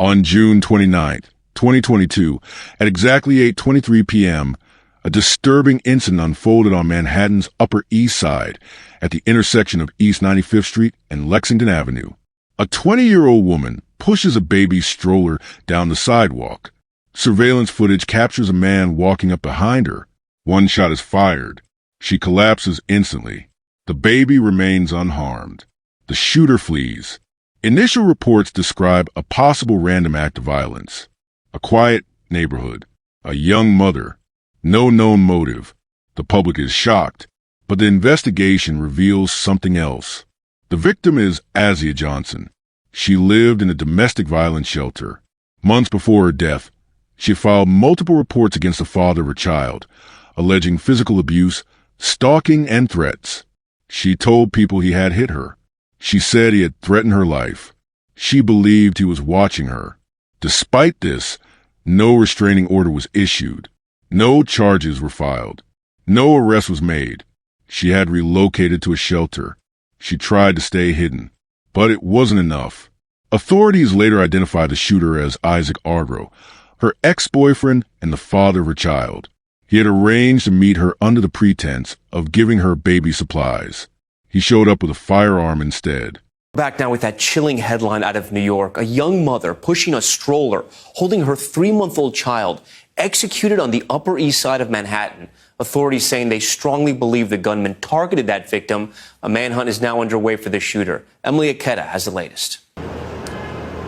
On June 29th, 2022, at exactly 8:23 p.m., a disturbing incident unfolded on Manhattan's Upper East Side at the intersection of East 95th Street and Lexington Avenue. A 20-year-old woman pushes a baby stroller down the sidewalk. Surveillance footage captures a man walking up behind her. One shot is fired. She collapses instantly. The baby remains unharmed. The shooter flees. Initial reports describe a possible random act of violence. A quiet neighborhood. A young mother. No known motive. The public is shocked, but the investigation reveals something else. The victim is Asia Johnson. She lived in a domestic violence shelter. Months before her death, she filed multiple reports against the father of her child, alleging physical abuse, stalking, and threats. She told people he had hit her. She said he had threatened her life. She believed he was watching her. Despite this, no restraining order was issued. No charges were filed. No arrest was made. She had relocated to a shelter. She tried to stay hidden, but it wasn't enough. Authorities later identified the shooter as Isaac Argro, her ex-boyfriend and the father of her child. He had arranged to meet her under the pretense of giving her baby supplies. He showed up with a firearm instead. Back now with that chilling headline out of New York. A young mother pushing a stroller, holding her 3-month-old child, executed on the Upper East Side of Manhattan. Authorities saying they strongly believe the gunman targeted that victim. A manhunt is now underway for the shooter. Emily Aketa has the latest.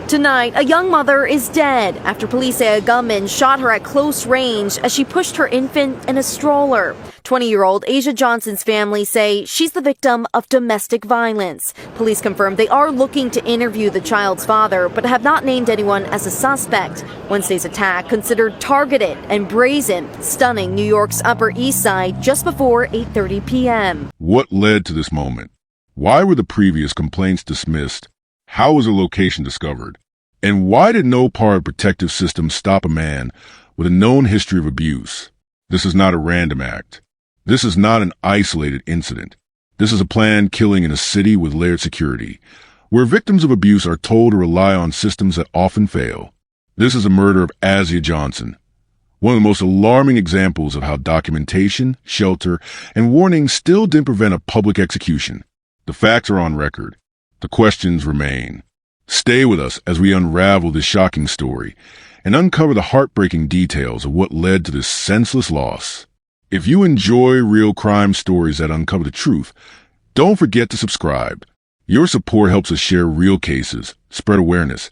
Tonight, a young mother is dead after police say a gunman shot her at close range as she pushed her infant in a stroller. 20-year-old Asia Johnson's family say she's the victim of domestic violence. Police confirm they are looking to interview the child's father, but have not named anyone as a suspect. Wednesday's attack, considered targeted and brazen, stunning New York's Upper East Side just before 8:30 p.m. What led to this moment? Why were the previous complaints dismissed? How was the location discovered? And why did no part of the protective system stop a man with a known history of abuse? This is not a random act. This is not an isolated incident. This is a planned killing in a city with layered security, where victims of abuse are told to rely on systems that often fail. This is the murder of Asia Johnson, one of the most alarming examples of how documentation, shelter, and warning still didn't prevent a public execution. The facts are on record. The questions remain. Stay with us as we unravel this shocking story and uncover the heartbreaking details of what led to this senseless loss. If you enjoy real crime stories that uncover the truth, don't forget to subscribe. Your support helps us share real cases, spread awareness,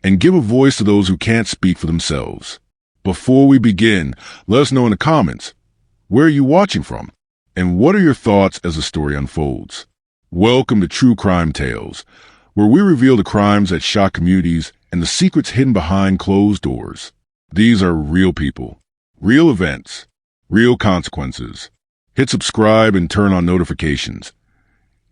and give a voice to those who can't speak for themselves. Before we begin, let us know in the comments, where are you watching from? And what are your thoughts as the story unfolds? Welcome to True Crime Tales, where we reveal the crimes that shock communities and the secrets hidden behind closed doors. These are real people, real events, real consequences. Hit subscribe and turn on notifications.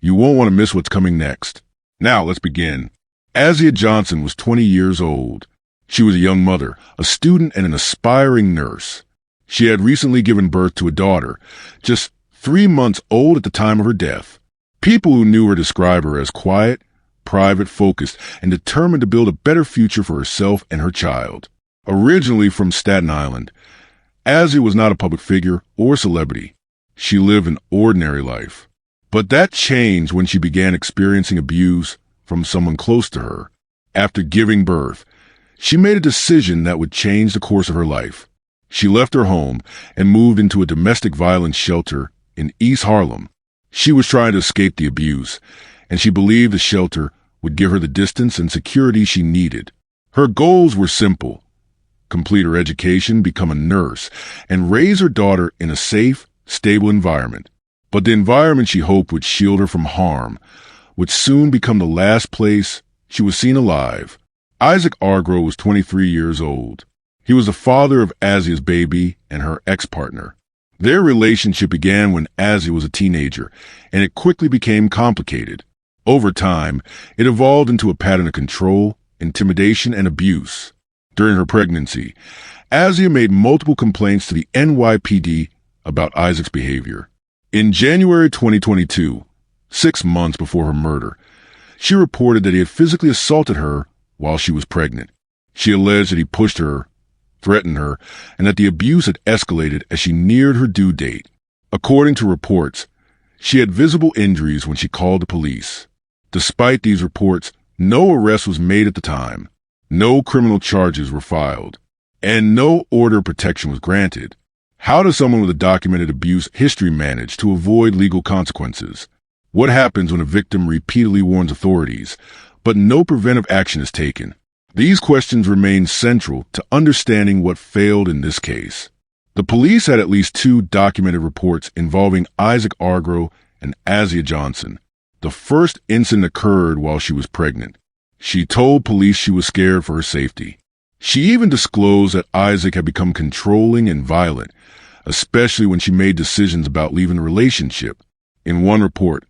You won't want to miss what's coming next. Now let's begin. Asia Johnson was 20 years old. She was a young mother, a student, and an aspiring nurse. She had recently given birth to a daughter, just 3 months old at the time of her death. People who knew her describe her as quiet, private, focused, and determined to build a better future for herself and her child. Originally from Staten Island, Asia was not a public figure or celebrity. She lived an ordinary life. But that changed when she began experiencing abuse from someone close to her. After giving birth, she made a decision that would change the course of her life. She left her home and moved into a domestic violence shelter in East Harlem. She was trying to escape the abuse, and she believed the shelter would give her the distance and security she needed. Her goals were simple: complete her education, become a nurse, and raise her daughter in a safe, stable environment. But the environment she hoped would shield her from harm would soon become the last place she was seen alive. Isaac Argro was 23 years old. He was the father of Asia's baby and her ex-partner. Their relationship began when Asia was a teenager, and it quickly became complicated. Over time, it evolved into a pattern of control, intimidation, and abuse. During her pregnancy, Asia made multiple complaints to the NYPD about Isaac's behavior. In January 2022, 6 months before her murder, she reported that he had physically assaulted her while she was pregnant. She alleged that he pushed her, threatened her, and that the abuse had escalated as she neared her due date. According to reports, she had visible injuries when she called the police. Despite these reports, no arrest was made at the time, no criminal charges were filed, and no order of protection was granted. How does someone with a documented abuse history manage to avoid legal consequences? What happens when a victim repeatedly warns authorities, but no preventive action is taken? These questions remain central to understanding what failed in this case. The police had at least 2 documented reports involving Isaac Argro and Asia Johnson. The first incident occurred while she was pregnant. She told police she was scared for her safety. She even disclosed that Isaac had become controlling and violent, especially when she made decisions about leaving the relationship. In one report,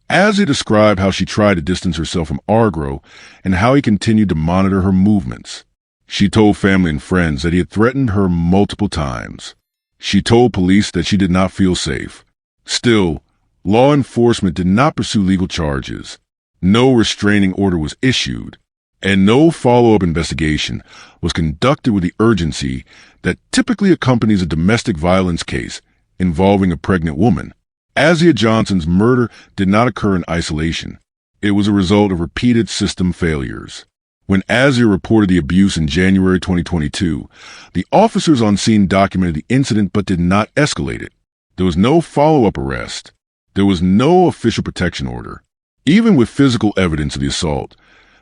Asia described how she tried to distance herself from Argro and how he continued to monitor her movements. She told family and friends that he had threatened her multiple times. She told police that she did not feel safe. Still, law enforcement did not pursue legal charges. No restraining order was issued, and no follow-up investigation was conducted with the urgency that typically accompanies a domestic violence case involving a pregnant woman. Asia Johnson's murder did not occur in isolation. It was a result of repeated system failures. When Asia reported the abuse in January 2022, the officers on scene documented the incident but did not escalate it. There was no follow-up arrest. There was no official protection order. Even with physical evidence of the assault,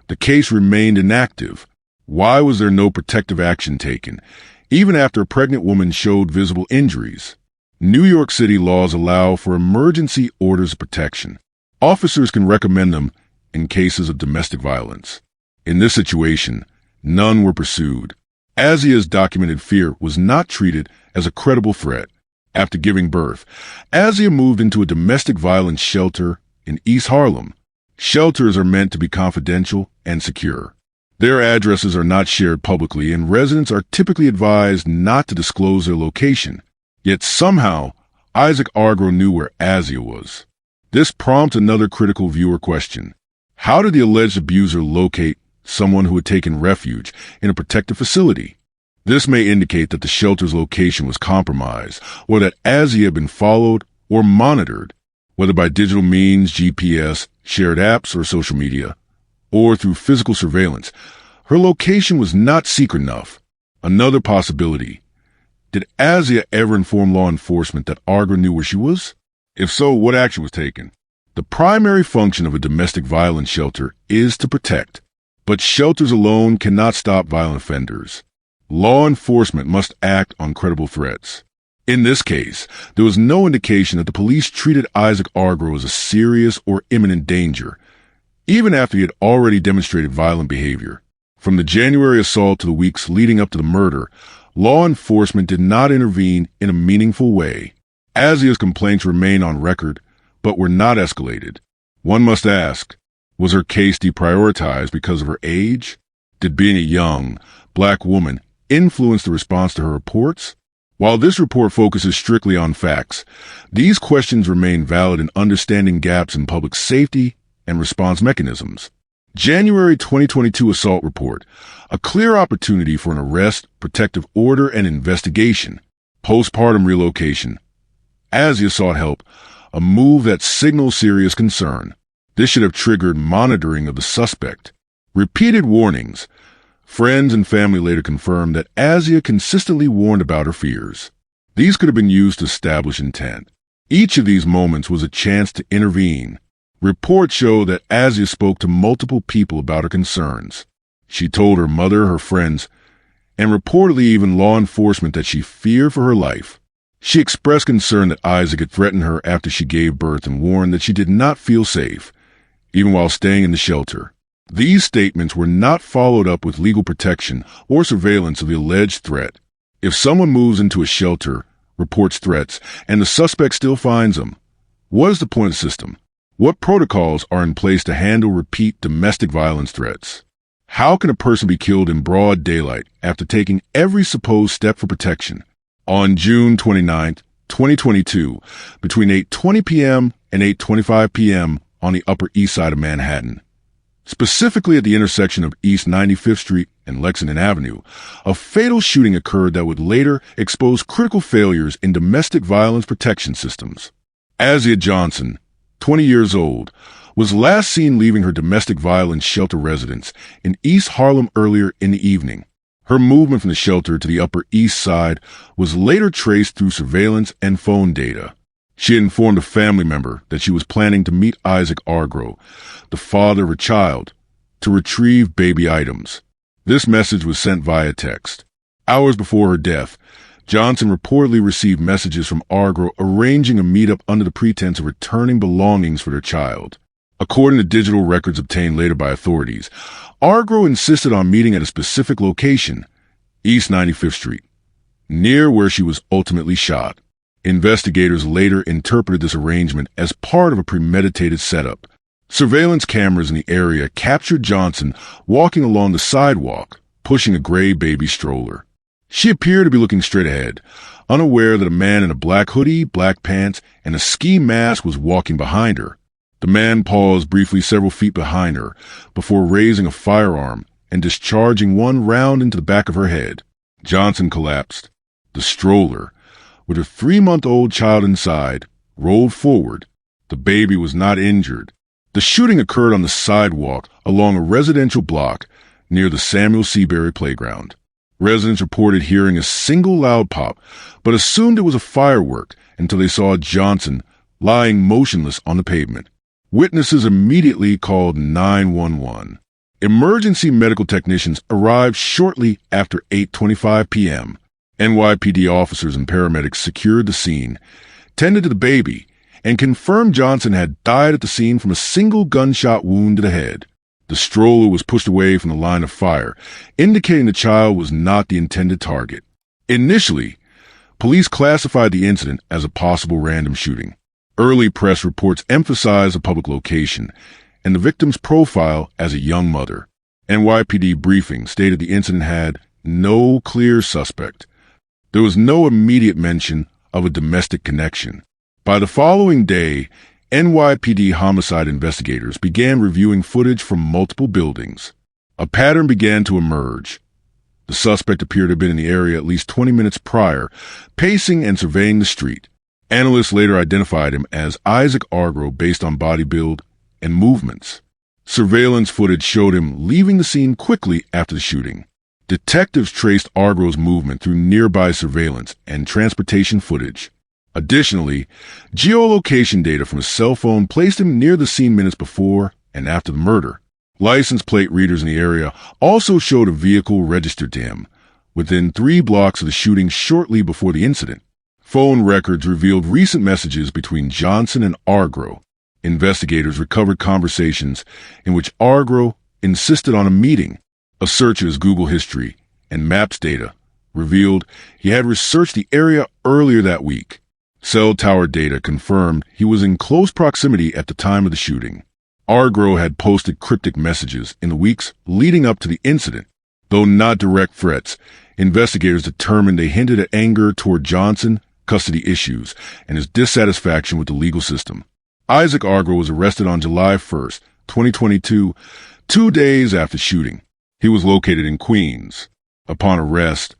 the case remained inactive. Why was there no protective action taken, even after a pregnant woman showed visible injuries? New York City laws allow for emergency orders of protection. Officers can recommend them in cases of domestic violence. In this situation, none were pursued. Asia's documented fear was not treated as a credible threat. After giving birth, Asia moved into a domestic violence shelter in East Harlem. Shelters are meant to be confidential and secure. Their addresses are not shared publicly, and residents are typically advised not to disclose their location. Yet somehow, Isaac Argro knew where Asia was. This prompts another critical viewer question. How did the alleged abuser locate someone who had taken refuge in a protective facility? This may indicate that the shelter's location was compromised, or that Asia had been followed or monitored, whether by digital means, GPS, shared apps, or social media, or through physical surveillance. Her location was not secret enough. Another possibility. Did Asia ever inform law enforcement that Argro knew where she was? If so, what action was taken? The primary function of a domestic violence shelter is to protect, but shelters alone cannot stop violent offenders. Law enforcement must act on credible threats. In this case, there was no indication that the police treated Isaac Argro as a serious or imminent danger, even after he had already demonstrated violent behavior. From the January assault to the weeks leading up to the murder, law enforcement did not intervene in a meaningful way. Asia's complaints remain on record, but were not escalated. One must ask, was her case deprioritized because of her age? Did being a young, black woman influence the response to her reports? While this report focuses strictly on facts, these questions remain valid in understanding gaps in public safety and response mechanisms. January 2022 assault report, a clear opportunity for an arrest, protective order, and investigation. Postpartum relocation. Asia sought help, a move that signals serious concern. This should have triggered monitoring of the suspect. Repeated warnings. Friends and family later confirmed that Asia consistently warned about her fears. These could have been used to establish intent. Each of these moments was a chance to intervene. Reports show that Asia spoke to multiple people about her concerns. She told her mother, her friends, and reportedly even law enforcement that she feared for her life. She expressed concern that Isaac had threatened her after she gave birth and warned that she did not feel safe, even while staying in the shelter. These statements were not followed up with legal protection or surveillance of the alleged threat. If someone moves into a shelter, reports threats, and the suspect still finds them, what is the point of the system? What protocols are in place to handle repeat domestic violence threats? How can a person be killed in broad daylight after taking every supposed step for protection? On June 29, 2022, between 8:20 p.m. and 8:25 p.m. on the Upper East Side of Manhattan, Specifically at the intersection of East 95th Street and Lexington Avenue, a fatal shooting occurred that would later expose critical failures in domestic violence protection systems. Asia Johnson, 20 years old, was last seen leaving her domestic violence shelter residence in East Harlem earlier in the evening. Her movement from the shelter to the Upper East Side was later traced through surveillance and phone data. She had informed a family member that she was planning to meet Isaac Argro, the father of her child, to retrieve baby items. This message was sent via text. Hours before her death, Johnson reportedly received messages from Argro arranging a meetup under the pretense of returning belongings for their child. According to digital records obtained later by authorities, Argro insisted on meeting at a specific location, East 95th Street, near where she was ultimately shot. Investigators later interpreted this arrangement as part of a premeditated setup. Surveillance cameras in the area captured Johnson walking along the sidewalk, pushing a gray baby stroller. She appeared to be looking straight ahead, unaware that a man in a black hoodie, black pants, and a ski mask was walking behind her. The man paused briefly several feet behind her before raising a firearm and discharging one round into the back of her head. Johnson collapsed. The stroller, with her 3-month-old child inside, rolled forward. The baby was not injured. The shooting occurred on the sidewalk along a residential block near the Samuel Seabury playground. Residents reported hearing a single loud pop, but assumed it was a firework until they saw Johnson lying motionless on the pavement. Witnesses immediately called 911. Emergency medical technicians arrived shortly after 8:25 p.m. NYPD officers and paramedics secured the scene, tended to the baby, and confirmed Johnson had died at the scene from a single gunshot wound to the head. The stroller was pushed away from the line of fire, indicating the child was not the intended target. Initially, police classified the incident as a possible random shooting. Early press reports emphasized the public location and the victim's profile as a young mother. NYPD briefing stated the incident had no clear suspect. There was no immediate mention of a domestic connection. By the following day, NYPD homicide investigators began reviewing footage from multiple buildings. A pattern began to emerge. The suspect appeared to have been in the area at least 20 minutes prior, pacing and surveying the street. Analysts later identified him as Isaac Argro based on body build and movements. Surveillance footage showed him leaving the scene quickly after the shooting. Detectives traced Argro's movement through nearby surveillance and transportation footage. Additionally, geolocation data from a cell phone placed him near the scene minutes before and after the murder. License plate readers in the area also showed a vehicle registered to him within 3 blocks of the shooting shortly before the incident. Phone records revealed recent messages between Johnson and Argro. Investigators recovered conversations in which Argro insisted on a meeting. A search of his Google history and Maps data revealed he had researched the area earlier that week. Cell tower data confirmed he was in close proximity at the time of the shooting. Argro had posted cryptic messages in the weeks leading up to the incident. Though not direct threats, investigators determined they hinted at anger toward Johnson, custody issues, and his dissatisfaction with the legal system. Isaac Argro was arrested on July 1st, 2022, 2 days after shooting. He was located in Queens. Upon arrest,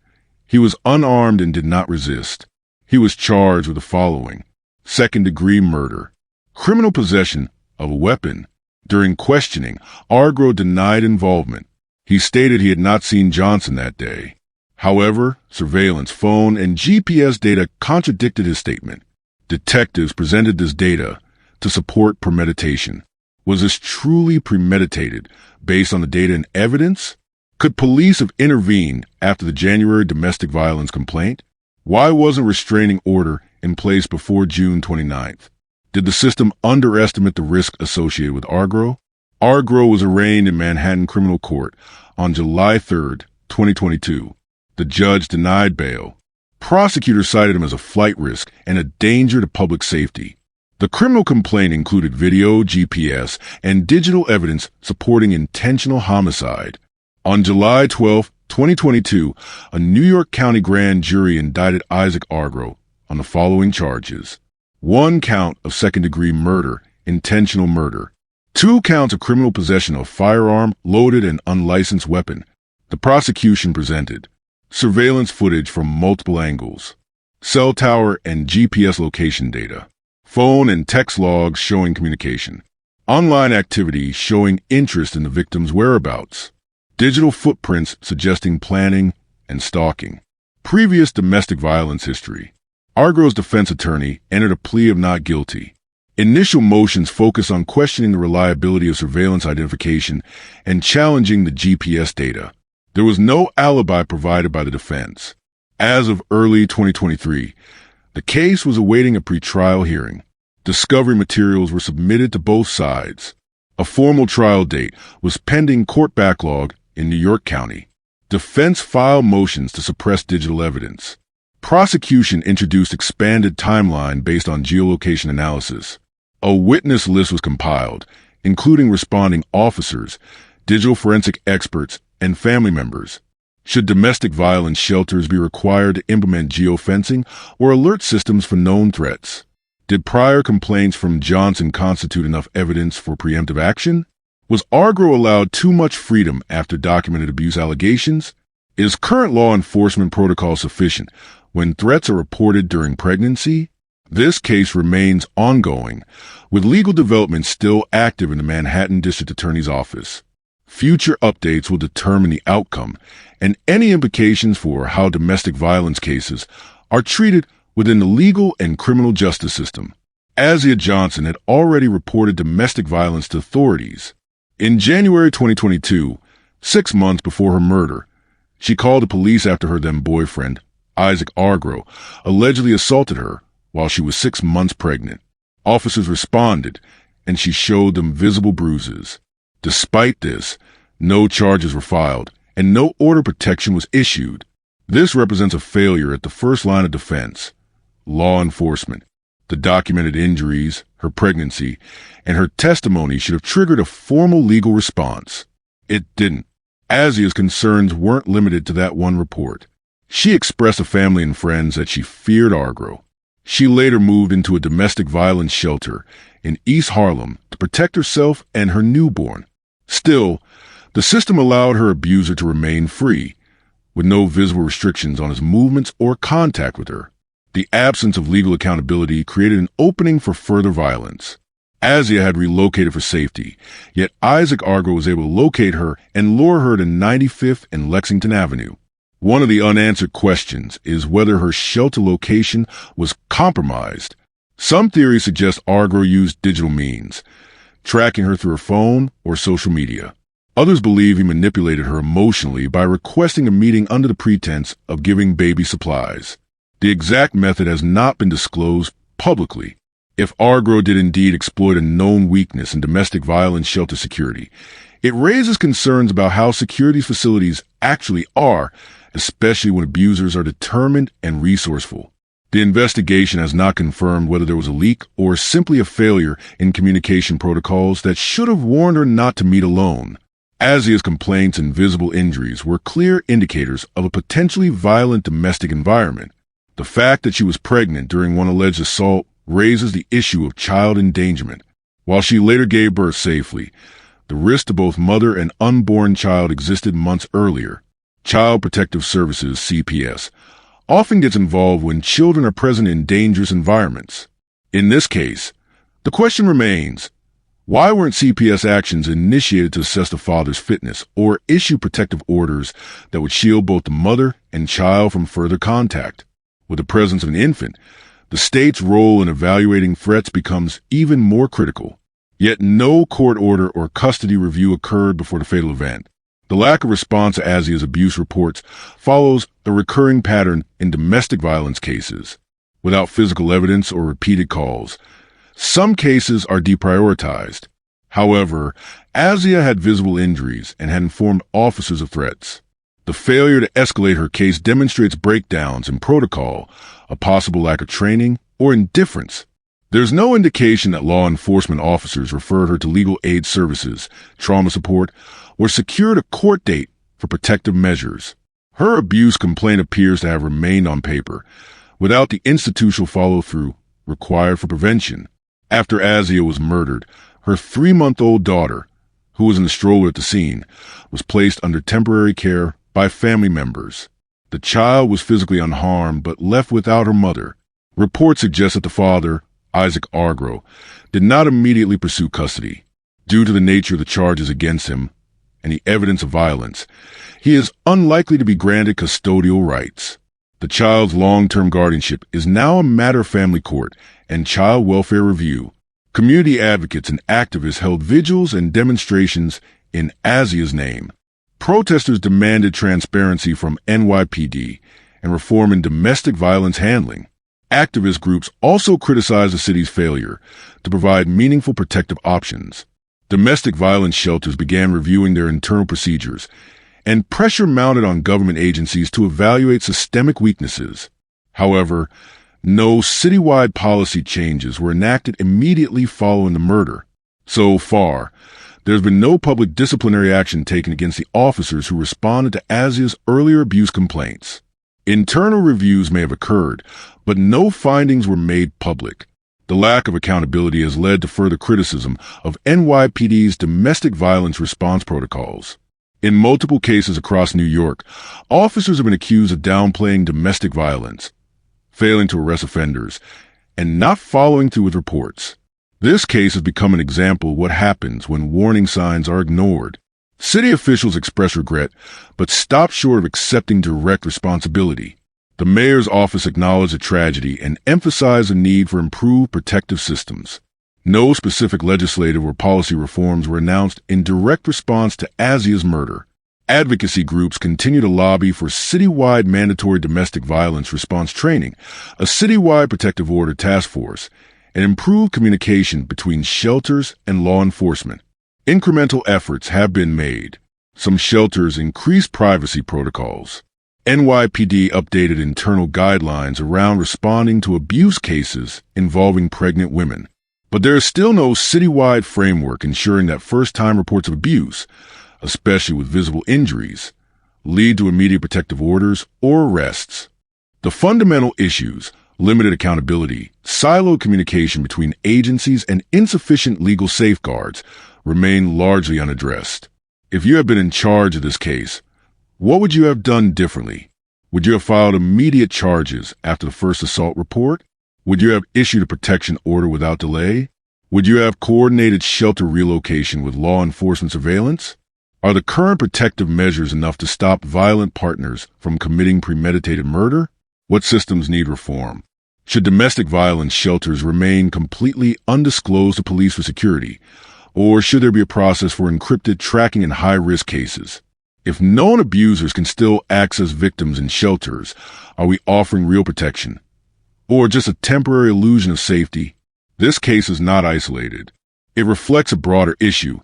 he was unarmed and did not resist. He was charged with the following: second-degree murder, criminal possession of a weapon. During questioning, Argro denied involvement. He stated he had not seen Johnson that day. However, surveillance, phone, and GPS data contradicted his statement. Detectives presented this data to support premeditation. Was this truly premeditated based on the data and evidence? Could police have intervened after the January domestic violence complaint? Why wasn't a restraining order in place before June 29th? Did the system underestimate the risk associated with Argro? Argro was arraigned in Manhattan Criminal Court on July 3rd, 2022. The judge denied bail. Prosecutors cited him as a flight risk and a danger to public safety. The criminal complaint included video, GPS, and digital evidence supporting intentional homicide. On July 12, 2022, a New York County grand jury indicted Isaac Argro on the following charges: 1 count of second-degree murder, intentional murder, 2 counts of criminal possession of a firearm, loaded and unlicensed weapon. The prosecution presented surveillance footage from multiple angles, cell tower and GPS location data, phone and text logs showing communication, online activity showing interest in the victim's whereabouts, digital footprints suggesting planning and stalking, previous domestic violence history. Argro's defense attorney entered a plea of not guilty. Initial motions focus on questioning the reliability of surveillance identification and challenging the GPS data. There was no alibi provided by the defense. As of early 2023, the case was awaiting a pretrial hearing. Discovery materials were submitted to both sides. A formal trial date was pending court backlog in New York County. Defense filed motions to suppress digital evidence. Prosecution introduced expanded timeline based on geolocation analysis. A witness list was compiled, including responding officers, digital forensic experts, and family members. Should domestic violence shelters be required to implement geofencing or alert systems for known threats? Did prior complaints from Johnson constitute enough evidence for preemptive action? Was Argro allowed too much freedom after documented abuse allegations? Is current law enforcement protocol sufficient when threats are reported during pregnancy? This case remains ongoing, with legal development still active in the Manhattan District Attorney's Office. Future updates will determine the outcome and any implications for how domestic violence cases are treated within the legal and criminal justice system. Asia Johnson had already reported domestic violence to authorities. In January 2022, 6 months before her murder, she called the police after her then-boyfriend, Isaac Argro, allegedly assaulted her while she was 6 months pregnant. Officers responded, and she showed them visible bruises. Despite this, no charges were filed, and no order of protection was issued. This represents a failure at the first line of defense, law enforcement. The documented injuries, her pregnancy, and her testimony should have triggered a formal legal response. It didn't. Asia's concerns weren't limited to that one report. She expressed to family and friends that she feared Argro. She later moved into a domestic violence shelter in East Harlem to protect herself and her newborn. Still, the system allowed her abuser to remain free, with no visible restrictions on his movements or contact with her. The absence of legal accountability created an opening for further violence. Asia had relocated for safety, yet Isaac Argro was able to locate her and lure her to 95th and Lexington Avenue. One of the unanswered questions is whether her shelter location was compromised. Some theories suggest Argro used digital means, tracking her through her phone or social media. Others believe he manipulated her emotionally by requesting a meeting under the pretense of giving baby supplies. The exact method has not been disclosed publicly. If Argro did indeed exploit a known weakness in domestic violence shelter security, it raises concerns about how secure these facilities actually are, especially when abusers are determined and resourceful. The investigation has not confirmed whether there was a leak or simply a failure in communication protocols that should have warned her not to meet alone. Asia's complaints and visible injuries were clear indicators of a potentially violent domestic environment. The fact that she was pregnant during one alleged assault raises the issue of child endangerment. While she later gave birth safely, the risk to both mother and unborn child existed months earlier. Child Protective Services, CPS, often gets involved when children are present in dangerous environments. In this case, the question remains, why weren't CPS actions initiated to assess the father's fitness or issue protective orders that would shield both the mother and child from further contact? With the presence of an infant, the state's role in evaluating threats becomes even more critical. Yet no court order or custody review occurred before the fatal event. The lack of response to Asia's abuse reports follows a recurring pattern in domestic violence cases. Without physical evidence or repeated calls, some cases are deprioritized. However, Asia had visible injuries and had informed officers of threats. The failure to escalate her case demonstrates breakdowns in protocol, a possible lack of training, or indifference. There's no indication that law enforcement officers referred her to legal aid services, trauma support, or secured a court date for protective measures. Her abuse complaint appears to have remained on paper, without the institutional follow-through required for prevention. After Asia was murdered, Her 3-month-old daughter, who was in the stroller at the scene, was placed under temporary care by family members. The child was physically unharmed but left without her mother. Reports suggest that the father, Isaac Argro, did not immediately pursue custody. Due to the nature of the charges against him and the evidence of violence, he is unlikely to be granted custodial rights. The child's long-term guardianship is now a matter of family court and child welfare review. Community advocates and activists held vigils and demonstrations in Asia's name. Protesters demanded transparency from NYPD and reform in domestic violence handling. Activist groups also criticized the city's failure to provide meaningful protective options. Domestic violence shelters began reviewing their internal procedures, and pressure mounted on government agencies to evaluate systemic weaknesses. However, no citywide policy changes were enacted immediately following the murder. So far, there's been no public disciplinary action taken against the officers who responded to Asia's earlier abuse complaints. Internal reviews may have occurred, but no findings were made public. The lack of accountability has led to further criticism of NYPD's domestic violence response protocols. In multiple cases across New York, officers have been accused of downplaying domestic violence, failing to arrest offenders, and not following through with reports. This case has become an example of what happens when warning signs are ignored. City officials express regret, but stop short of accepting direct responsibility. The mayor's office acknowledged the tragedy and emphasized the need for improved protective systems. No specific legislative or policy reforms were announced in direct response to Asia's murder. Advocacy groups continue to lobby for citywide mandatory domestic violence response training, a citywide protective order task force, and improved communication between shelters and law enforcement. Incremental efforts have been made. Some shelters increased privacy protocols. NYPD updated internal guidelines around responding to abuse cases involving pregnant women. But there is still no citywide framework ensuring that first-time reports of abuse, especially with visible injuries, lead to immediate protective orders or arrests. The fundamental issues, limited accountability, siloed communication between agencies, and insufficient legal safeguards remain largely unaddressed. If you had been in charge of this case, what would you have done differently? Would you have filed immediate charges after the first assault report? Would you have issued a protection order without delay? Would you have coordinated shelter relocation with law enforcement surveillance? Are the current protective measures enough to stop violent partners from committing premeditated murder? What systems need reform? Should domestic violence shelters remain completely undisclosed to police for security? Or should there be a process for encrypted tracking in high-risk cases? If known abusers can still access victims in shelters, are we offering real protection? Or just a temporary illusion of safety? This case is not isolated. It reflects a broader issue.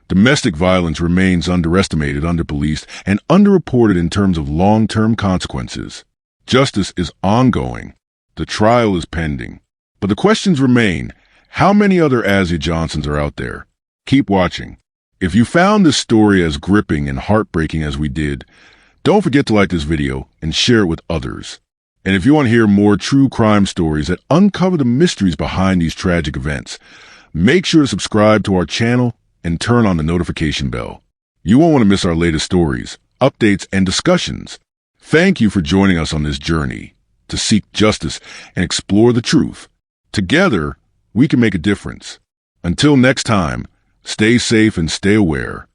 Domestic violence remains underestimated, underpoliced, and underreported in terms of long-term consequences. Justice is ongoing. The trial is pending. But the questions remain. How many other Asia Johnsons are out there? Keep watching. If you found this story as gripping and heartbreaking as we did, don't forget to like this video and share it with others. And if you want to hear more true crime stories that uncover the mysteries behind these tragic events, make sure to subscribe to our channel and turn on the notification bell. You won't want to miss our latest stories, updates, and discussions. Thank you for joining us on this journey to seek justice and explore the truth. Together, we can make a difference. Until next time, stay safe and stay aware.